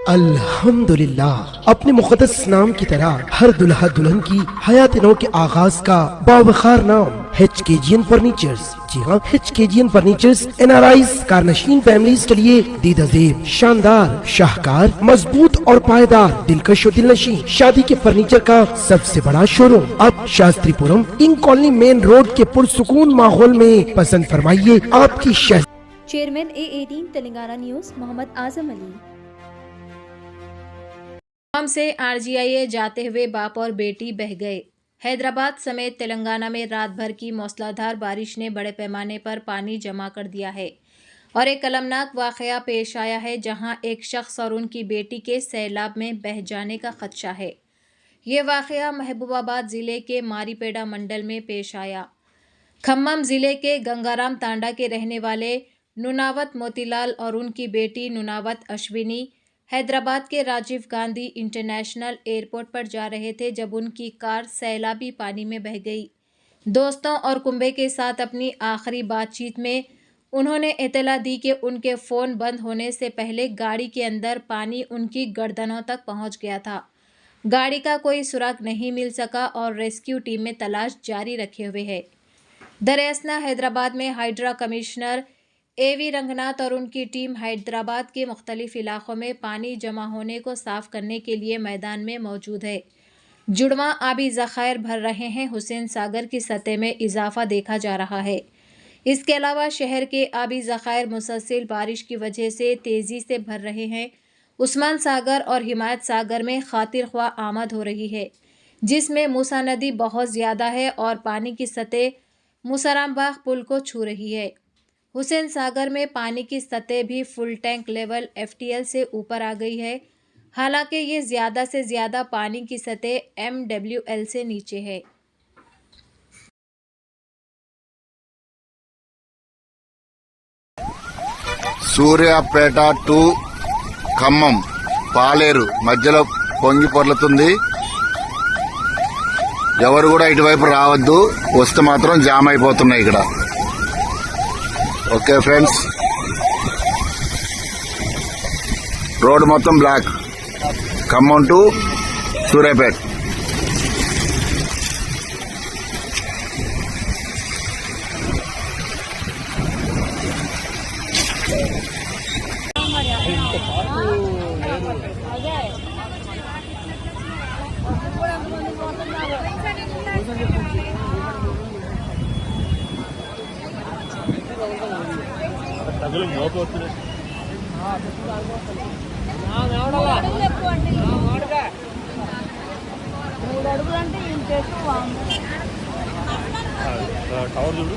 अल्हम्दुलिल्लाह। अपने मुक़द्दस नाम की तरह हर दुल्हा दुल्हन की हयात नौ के आगाज का बावखार नाम HKGN फर्नीचर्स। जी हाँ, HKGN फर्नीचर्स NRIs कारनशीन फैमिलीज के लिए दीदाजेब, शानदार, शाहकार, मजबूत और पायदार, दिलकश और दिलनशीं शादी के फर्नीचर का सबसे बड़ा शोरूम अब Shastripuram king colony main road के पुरसुकून माहौल में। पसंद फरमाइए आपकी शह। Chairman A18 Telangana news Mohammed Azam Ali. हम से RGIA जाते हुए बाप और बेटी बह गए। हैदराबाद समेत तेलंगाना में रात भर की मूसलाधार बारिश ने बड़े पैमाने पर पानी जमा कर दिया है और एक अलमनाक वाकया पेश आया है जहां एक शख्स और उनकी बेटी के सैलाब में बह जाने का खदशा है। ये वाकया महबूबाबाद जिले के मारीपेड़ा मंडल में पेश आया। खम्मम जिले के गंगाराम तांडा के रहने वाले नुनावत मोतीलाल और उनकी बेटी नुनावत अश्विनी हैदराबाद के राजीव गांधी इंटरनेशनल एयरपोर्ट पर जा रहे थे जब उनकी कार सैलाबी पानी में बह गई। दोस्तों और कुंबे के साथ अपनी आखिरी बातचीत में उन्होंने इत्तला दी कि उनके फ़ोन बंद होने से पहले गाड़ी के अंदर पानी उनकी गर्दनों तक पहुंच गया था। गाड़ी का कोई सुराग नहीं मिल सका और रेस्क्यू टीम में तलाश जारी रखे हुए है। दरअसल हैदराबाद में हाइड्रा कमिश्नर AV रंगनाथ और उनकी टीम हैदराबाद के मुख्तलिफ इलाकों में पानी जमा होने को साफ करने के लिए मैदान में मौजूद है। जुड़वा आबी ज़खायर भर रहे हैं। हुसैन सागर की सतह में इजाफा देखा जा रहा है। इसके अलावा शहर के आबी ज़खायर मुसलसल बारिश की वजह से तेज़ी से भर रहे हैं। उस्मान सागर और हिमायत सागर में खातिर ख्वाह आमद हो रही है, जिसमें मूसा नदी बहुत ज़्यादा है और पानी की सतह मुसरामबाग पुल को छू रही है। हुसैन सागर में पानी की सतह भी फुल टैंक लेवल FTL से ऊपर आ गई है। हालांकि ये ज़्यादा से ज़्यादा पानी की सतह MWL से नीचे है। సూర్యాపేట టు ఖమ్మం పాలేరు మధ్యలో పొంగి పొర్లుతుంది. ఎవరు కూడా ఇటువైపు రావద్దు, వస్తే మాత్రం జామ్ అయిపోతున్నాయి ఇక్కడ. ఓకే ఫ్రెండ్స్, రోడ్ మొత్తం block. Khammam to Suryapet. Tower చూడు.